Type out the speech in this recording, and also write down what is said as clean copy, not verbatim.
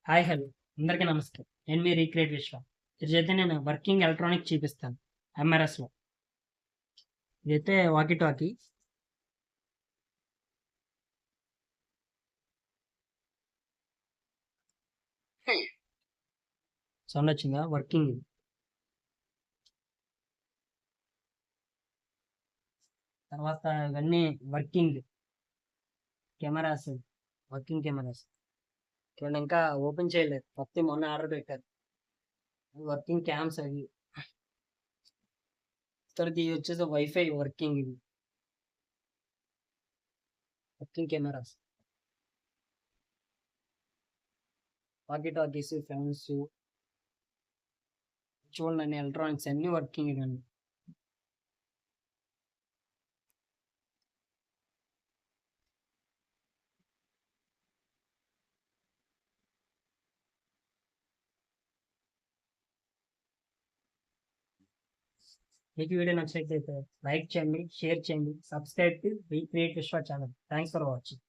Hi hello అందరికీ నమస్తే. నేను మీ రీక్రియేట్ విశ్వ. ఈరోజైతే నేను వర్కింగ్ ఎలక్ట్రానిక్ చూపిస్తాను ఎంఆర్ఎస్లో. ఇదైతే వాకీ టాకీ. సౌండ్ వచ్చిందా? వర్కింగ్ ఇది. తర్వాత ఇవన్నీ వర్కింగ్ కెమెరాస్, వర్కింగ్ కెమెరాస్. చూడండి, ఇంకా ఓపెన్ చేయలేదు, మొత్తం మొన్న ఆర్డర్ పెట్టారు. వర్కింగ్ క్యామ్స్ అవి. తర్వాత ఇది వచ్చేసి వైఫై వర్కింగ్, ఇది working cameras, walkie talkies, fans. చూడండి, ఎలక్ట్రానిక్స్ అన్ని వర్కింగ్ ఇదండి. మీకు వీడియో నచ్చినట్లయితే లైక్ చేయండి, షేర్ చేయండి, సబ్స్క్రైబ్ టు రీక్రియేట్ విశ్వ ఛానల్. Thanks for watching.